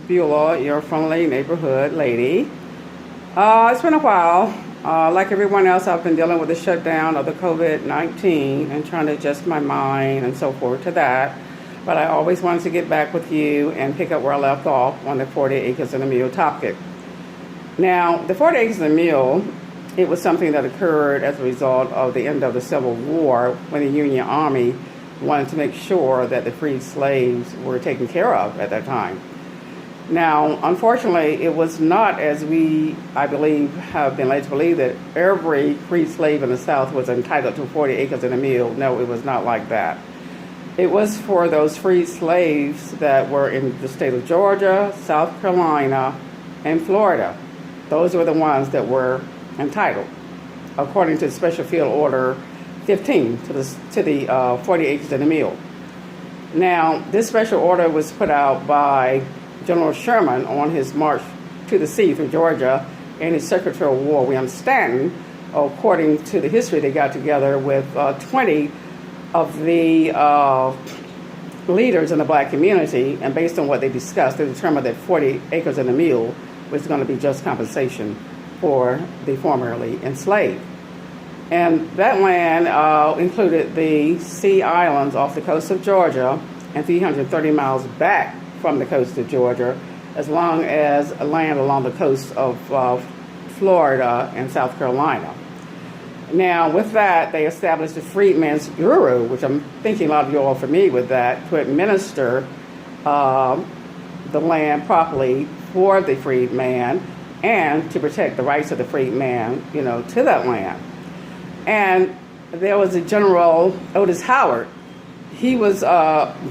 Beulah, your friendly neighborhood lady. It's been a while. Like everyone else, I've been dealing with the shutdown of the COVID-19 and trying to adjust my mind and so forth to that. But I always wanted to get back with you and pick up where I left off on the 40 acres and a mule topic. Now, the 40 acres and a mule, it was something that occurred as a result of the end of the Civil War when the Union Army wanted to make sure that the freed slaves were taken care of at that time. Now, unfortunately, it was not as we, I believe, have been led to believe that every freed slave in the South was entitled to 40 acres and a mule. No, it was not like that. It was for those freed slaves that were in the state of Georgia, South Carolina, and Florida. Those were the ones that were entitled, according to Special Field Order 15 to the 40 acres and a mule. Now, this special order was put out by General Sherman on his march to the sea through Georgia and his Secretary of War, William Stanton. According to the history, they got together with 20 of the leaders in the black community, and based on what they discussed, they determined that 40 acres and a mule was going to be just compensation for the formerly enslaved. And that land included the Sea Islands off the coast of Georgia and 330 miles back from the coast of Georgia, as long as land along the coast of Florida and South Carolina. Now, with that, they established the Freedmen's Bureau, which I'm thinking a lot of you all are familiar with that, to administer the land properly for the freed man and to protect the rights of the freed man, to that land. And there was a General Otis Howard. He was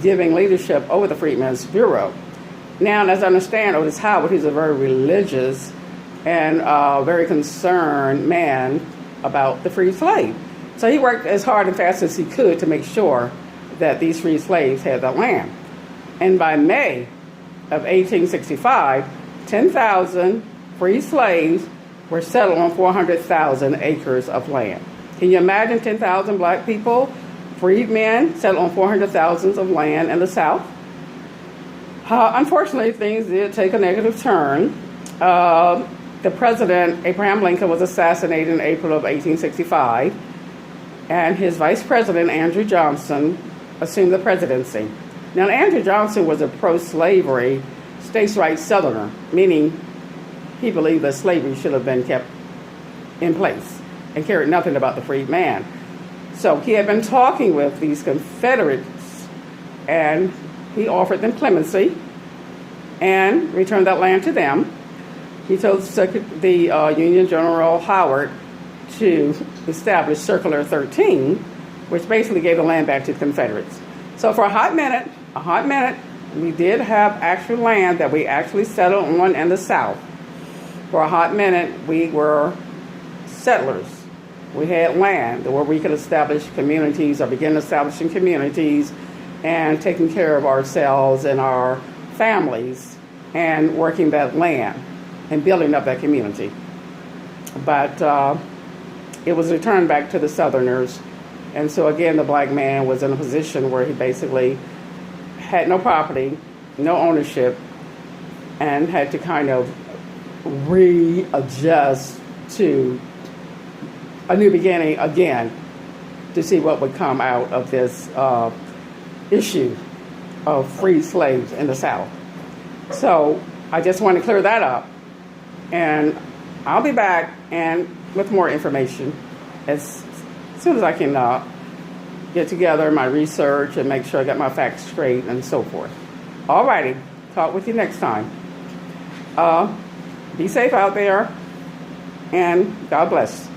giving leadership over the Freedmen's Bureau. Now, as I understand, Otis Howard, he's a very religious and very concerned man about the freed slave. So he worked as hard and fast as he could to make sure that these freed slaves had the land. And by May of 1865, 10,000 free slaves were settled on 400,000 acres of land. Can you imagine 10,000 black people, freed men, settled on 400,000 of land in the South? Unfortunately, things did take a negative turn. The president, Abraham Lincoln, was assassinated in April of 1865, and his vice president, Andrew Johnson, assumed the presidency. Now, Andrew Johnson was a pro-slavery states' rights Southerner, meaning he believed that slavery should have been kept in place and cared nothing about the freed man. So he had been talking with these Confederates, and he offered them clemency and returned that land to them. He told the Union General Howard to establish Circular 13, which basically gave the land back to the Confederates. So for a hot minute, we did have actual land that we actually settled on in the South. For a hot minute, we were settlers. We had land where we could establish communities or begin establishing communities and taking care of ourselves and our families and working that land and building up that community. But it was returned back to the Southerners. And so again, the black man was in a position where he basically had no property, no ownership, and had to kind of readjust to a new beginning again to see what would come out of this issue of free slaves in the South. So I just want to clear that up, and I'll be back and with more information as soon as I can get together my research and make sure I got my facts straight and so forth. Alrighty, talk with you next time. Be safe out there, and God bless.